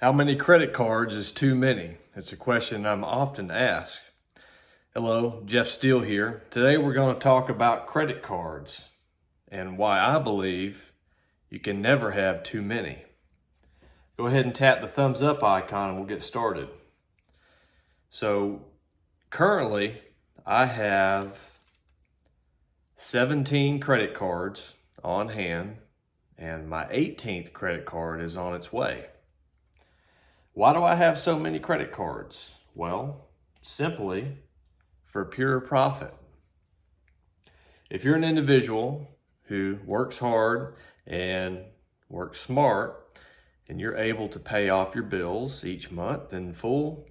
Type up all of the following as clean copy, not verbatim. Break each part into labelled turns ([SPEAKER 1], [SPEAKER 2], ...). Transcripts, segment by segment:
[SPEAKER 1] How many credit cards is too many? It's a question I'm often asked. Hello, Jeff Steele here. Today we're going to talk about credit cards and why I believe you can never have too many. Go ahead and tap the thumbs up icon and we'll get started. So currently I have 17 credit cards on hand and my 18th credit card is on its way. Why do I have so many credit cards? Well, simply for pure profit. If you're an individual who works hard and works smart and you're able to pay off your bills each month in full,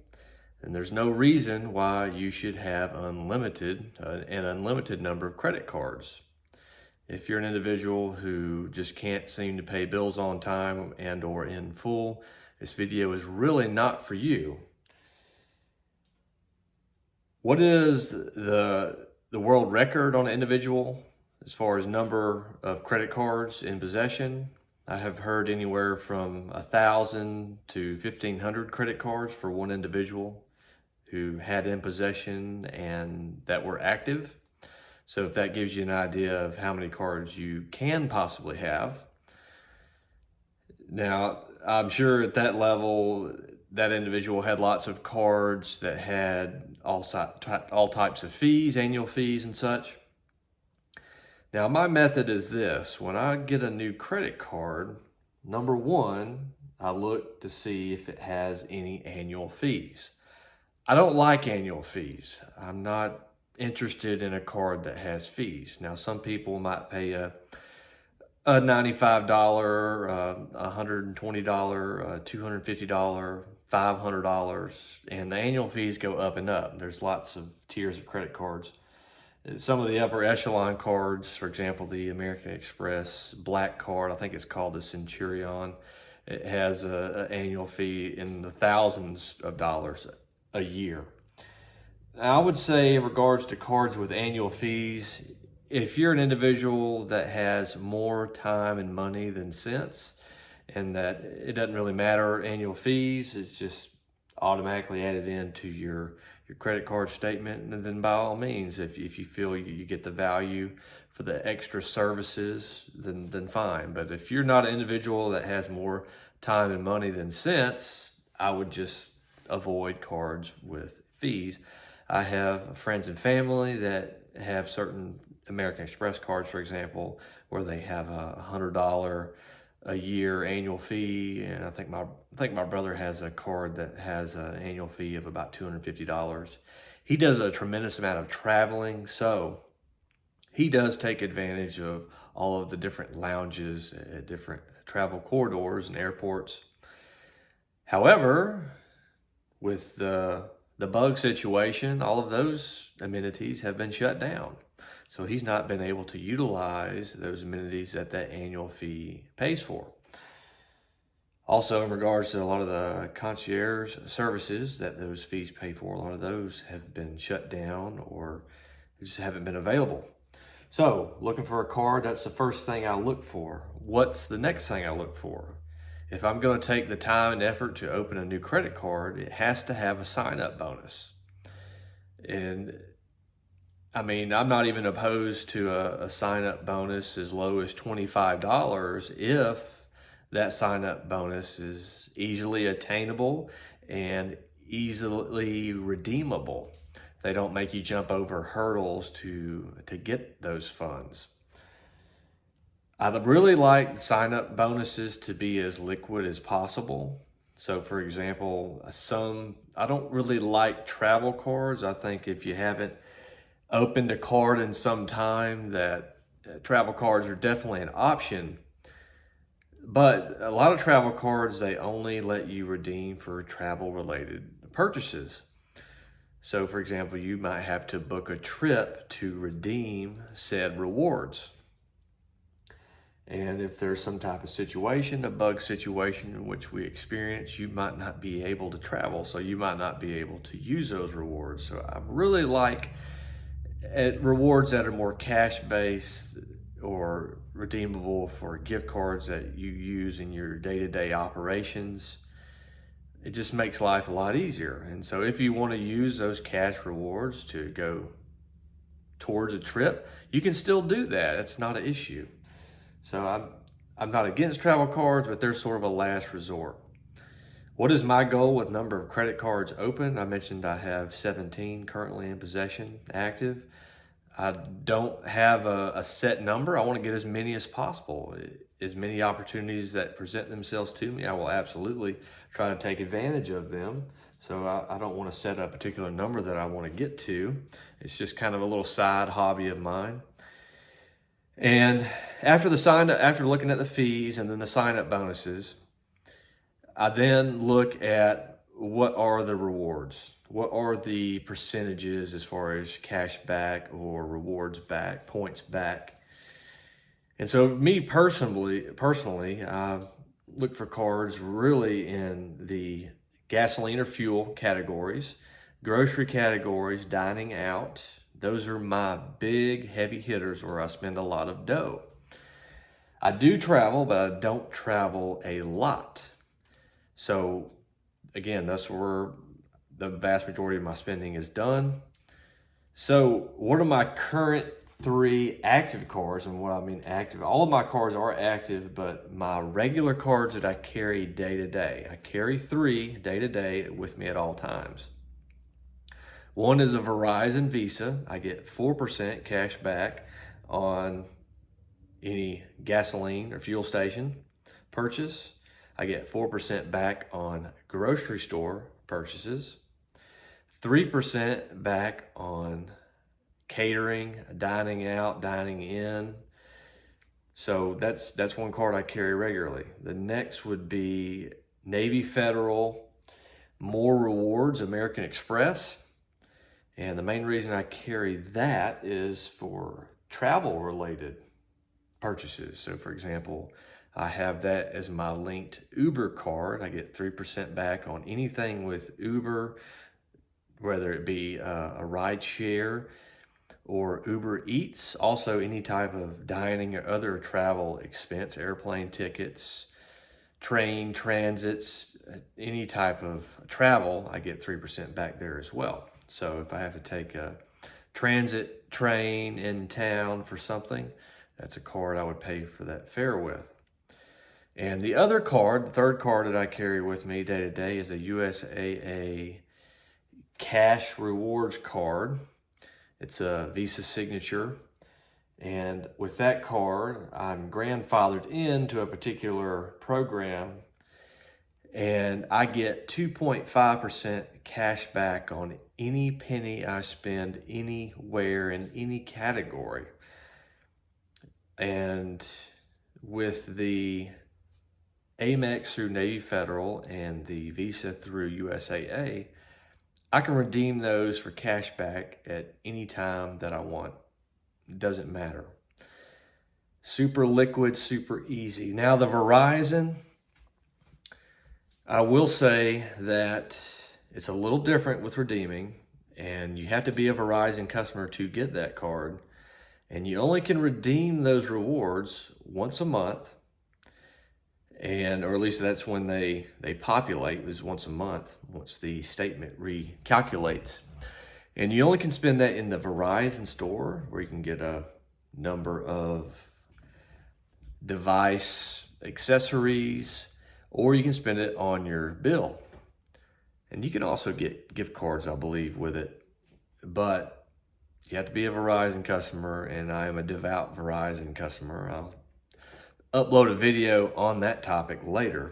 [SPEAKER 1] then there's no reason why you should have an unlimited number of credit cards. If you're an individual who just can't seem to pay bills on time and or in full, this video is really not for you. What is the world record on an individual as far as number of credit cards in possession? I have heard anywhere from 1,000 to 1,500 credit cards for one individual who had in possession and that were active. So if that gives you an idea of how many cards you can possibly have. Now, I'm sure at that level, that individual had lots of cards that had all types of fees, annual fees and such. Now, my method is this. When I get a new credit card, number one, I look to see if it has any annual fees. I don't like annual fees. I'm not interested in a card that has fees. Now, some people might pay a $95, $120, $250, $500, and the annual fees go up and up. There's lots of tiers of credit cards. Some of the upper echelon cards, for example, the American Express Black Card, I think it's called the Centurion, it has an annual fee in the thousands of dollars a year. Now, I would say in regards to cards with annual fees, if you're an individual that has more time and money than sense, and that it doesn't really matter annual fees, it's just automatically added into your credit card statement, and then by all means, if you feel you get the value for the extra services, then fine. But if you're not an individual that has more time and money than sense, I would just avoid cards with fees. I have friends and family that have certain American Express cards, for example, where they have a $100 a year annual fee, and I think my brother has a card that has an annual fee of about $250. He does a tremendous amount of traveling, so he does take advantage of all of the different lounges at different travel corridors and airports. However, with the bug situation, all of those amenities have been shut down. So he's not been able to utilize those amenities that annual fee pays for. Also, in regards to a lot of the concierge services that those fees pay for, a lot of those have been shut down or just haven't been available. So, looking for a card, that's the first thing I look for. What's the next thing I look for? If I'm going to take the time and effort to open a new credit card, it has to have a sign-up bonus. And I mean, I'm not even opposed to a sign-up bonus as low as $25 if that sign-up bonus is easily attainable and easily redeemable. They don't make you jump over hurdles to get those funds. I'd really like sign-up bonuses to be as liquid as possible. So for example, I don't really like travel cards. I think if you haven't opened a card in some time, that travel cards are definitely an option. But a lot of travel cards, they only let you redeem for travel related purchases. So for example, you might have to book a trip to redeem said rewards. And if there's some type of situation, a bug situation in which we experience, you might not be able to travel. So you might not be able to use those rewards. So I really like rewards that are more cash-based or redeemable for gift cards that you use in your day-to-day operations. it just makes life a lot easier. And so if you want to use those cash rewards to go towards a trip, you can still do that. It's not an issue. So I'm not against travel cards, but they're sort of a last resort. What is my goal with number of credit cards open? I mentioned I have 17 currently in possession, active. I don't have a set number. I want to get as many as possible. As many opportunities that present themselves to me, I will absolutely try to take advantage of them. So I don't want to set a particular number that I want to get to. It's just kind of a little side hobby of mine. And after looking at the fees and then the sign-up bonuses, I then look at what are the rewards. What are the percentages as far as cash back or rewards back, points back? And so me personally, I look for cards really in the gasoline or fuel categories, grocery categories, dining out. Those are my big heavy hitters where I spend a lot of dough. I do travel, but I don't travel a lot. So again, that's where the vast majority of my spending is done. So what are my current 3 active cards? And what I mean active, all of my cards are active, but my regular cards that I carry day to day, I carry 3 day to day with me at all times. One is a Verizon Visa. I get 4% cash back on any gasoline or fuel station purchase. I get 4% back on grocery store purchases, 3% back on catering, dining out, dining in. So that's one card I carry regularly. The next would be Navy Federal, More Rewards, American Express. And the main reason I carry that is for travel related purchases. So for example, I have that as my linked Uber card. I get 3% back on anything with Uber, whether it be a ride share or Uber Eats. Also any type of dining or other travel expense, airplane tickets, train transits, any type of travel, I get 3% back there as well. So if I have to take a transit train in town for something, that's a card I would pay for that fare with. And the other card, the third card that I carry with me day to day is a USAA cash rewards card. It's a Visa signature. And with that card, I'm grandfathered into a particular program and I get 2.5% cash back on any penny I spend anywhere in any category. And with the Amex through Navy Federal and the Visa through USAA, I can redeem those for cash back at any time that I want. It doesn't matter. Super liquid, super easy. Now the Verizon, I will say that it's a little different with redeeming, and you have to be a Verizon customer to get that card. And you only can redeem those rewards once a month. Or at least that's when they populate, is once a month, once the statement recalculates. And you only can spend that in the Verizon store, where you can get a number of device accessories, or you can spend it on your bill. And you can also get gift cards, I believe, with it. But you have to be a Verizon customer, and I am a devout Verizon customer. I'll upload a video on that topic later.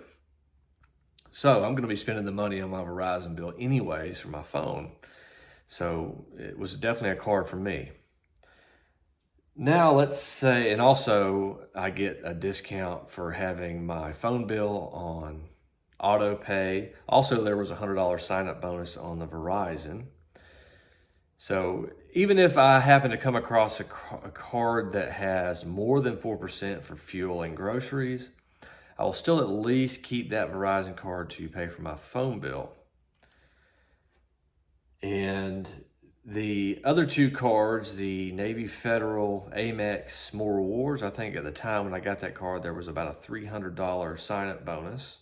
[SPEAKER 1] So I'm going to be spending the money on my Verizon bill anyways for my phone. So it was definitely a card for me. Now let's say, and also I get a discount for having my phone bill on auto pay. Also, there was a $100 sign-up bonus on the Verizon. So even if I happen to come across a card that has more than 4% for fuel and groceries, I will still at least keep that Verizon card to pay for my phone bill. And the other 2 cards, the Navy Federal Amex More Rewards, I think at the time when I got that card, there was about a $300 sign-up bonus.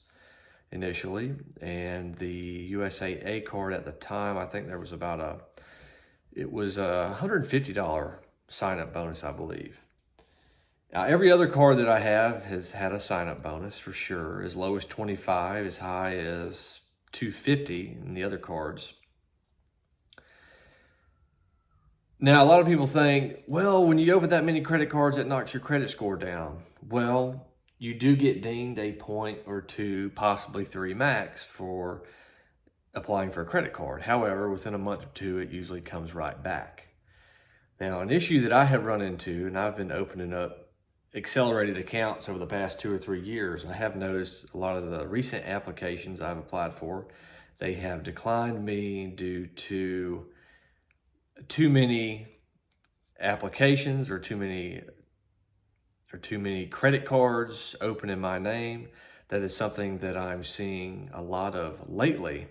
[SPEAKER 1] initially, and the USAA card at the time, I think there was it was a $150 sign-up bonus, I believe. Now, every other card that I have has had a sign-up bonus for sure, as low as 25, as high as 250 in the other cards. Now, a lot of people think, well, when you open that many credit cards, it knocks your credit score down. Well, you do get dinged a point or two, possibly 3 max for applying for a credit card. However, within a month or two, it usually comes right back. Now, an issue that I have run into, and I've been opening up accelerated accounts over the past 2 or 3 years, I have noticed a lot of the recent applications I've applied for, they have declined me due to too many applications or too many credit cards open in my name. That is something that I'm seeing a lot of lately.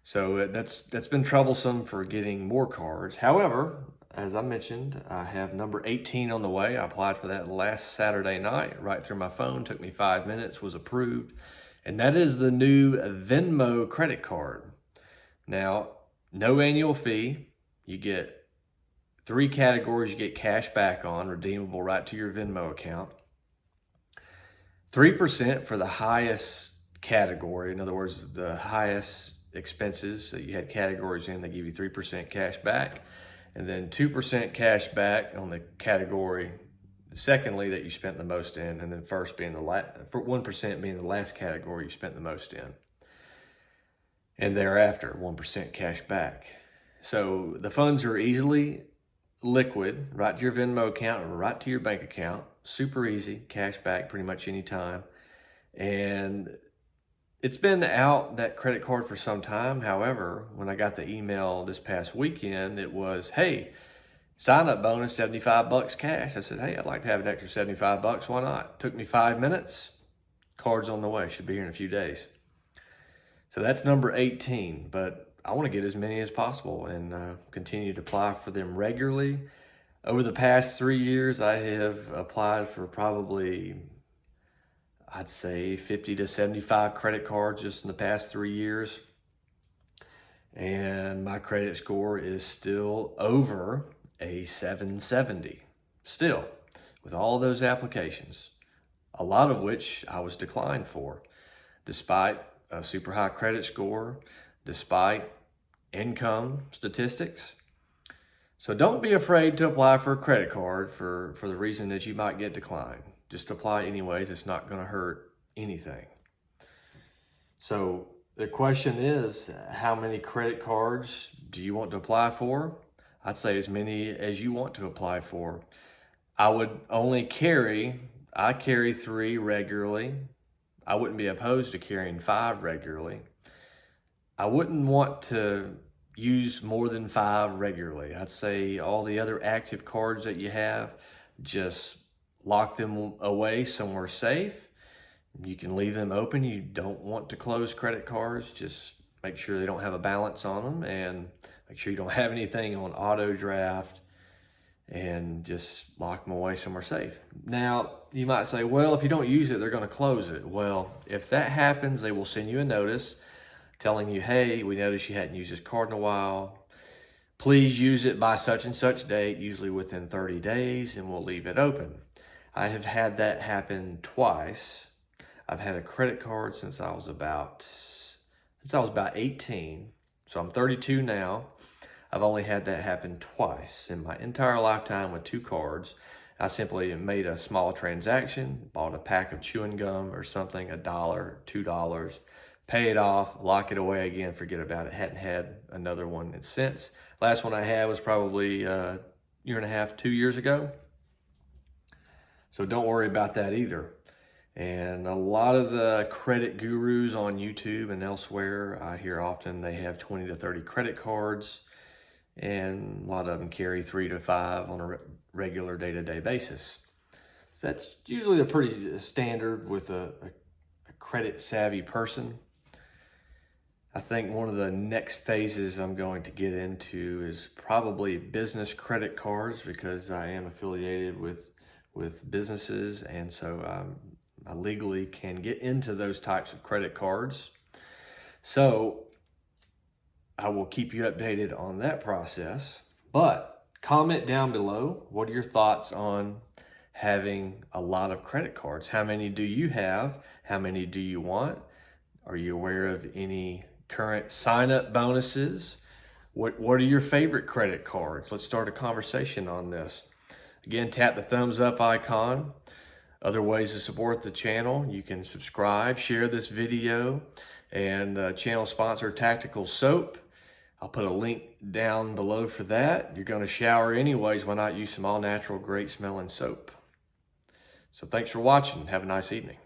[SPEAKER 1] So that's been troublesome for getting more cards. However, as I mentioned, I have number 18 on the way. I applied for that last Saturday night, right through my phone. Took me 5 minutes, was approved. And that is the new Venmo credit card. Now, no annual fee. You get 3 categories you get cash back on, redeemable right to your Venmo account. 3% for the highest category. In other words, the highest expenses that you had categories in, they give you 3% cash back. And then 2% cash back on the category, secondly, that you spent the most in, and then first being 1% being the last category you spent the most in. And thereafter, 1% cash back. So the funds are easily liquid, right to your Venmo account or right to your bank account. Super easy, cash back pretty much any time. And it's been out, that credit card, for some time. However, when I got the email this past weekend, it was, hey, sign up bonus, $75 cash. I said, hey, I'd like to have an extra $75. Why not? Took me 5 minutes. Card's on the way. Should be here in a few days. So that's number 18, but I want to get as many as possible and continue to apply for them regularly. Over the past 3 years, I have applied for probably, I'd say 50 to 75 credit cards just in the past 3 years. And my credit score is still over a 770. Still, with all of those applications, a lot of which I was declined for, despite a super high credit score, despite income statistics. So don't be afraid to apply for a credit card for the reason that you might get declined. Just apply anyways. It's not going to hurt anything. So the question is, how many credit cards do you want to apply for? I'd say as many as you want to apply for. I carry 3 regularly. I wouldn't be opposed to carrying 5 regularly. I wouldn't want to use more than 5 regularly. I'd say all the other active cards that you have, just lock them away somewhere safe. You can leave them open. You don't want to close credit cards. Just make sure they don't have a balance on them, and make sure you don't have anything on auto draft, and just lock them away somewhere safe. Now, you might say, well, if you don't use it, they're going to close it. Well, if that happens, they will send you a notice telling you, hey, we noticed you hadn't used this card in a while. Please use it by such and such date, usually within 30 days, and we'll leave it open. I have had that happen twice. I've had a credit card since I was about 18. So I'm 32 now. I've only had that happen twice in my entire lifetime with 2 cards. I simply made a small transaction, bought a pack of chewing gum or something, $1, $2, pay it off, lock it away again, forget about it. Hadn't had another one since. Last one I had was probably a year and a half, 2 years ago. So don't worry about that either. And a lot of the credit gurus on YouTube and elsewhere, I hear often they have 20 to 30 credit cards, and a lot of them carry 3 to 5 on a regular day-to-day basis. So that's usually a pretty standard with a credit-savvy person. I think one of the next phases I'm going to get into is probably business credit cards, because I am affiliated with businesses, and so I legally can get into those types of credit cards. So I will keep you updated on that process. But comment down below, what are your thoughts on having a lot of credit cards? How many do you have? How many do you want? Are you aware of any current sign-up bonuses? What are your favorite credit cards? Let's start a conversation on this. Again, tap the thumbs up icon. Other ways to support the channel, you can subscribe, share this video, and channel sponsor Tactical Soap. I'll put a link down below for that. You're going to shower anyways, why not use some all-natural, great smelling soap? So thanks for watching. Have a nice evening.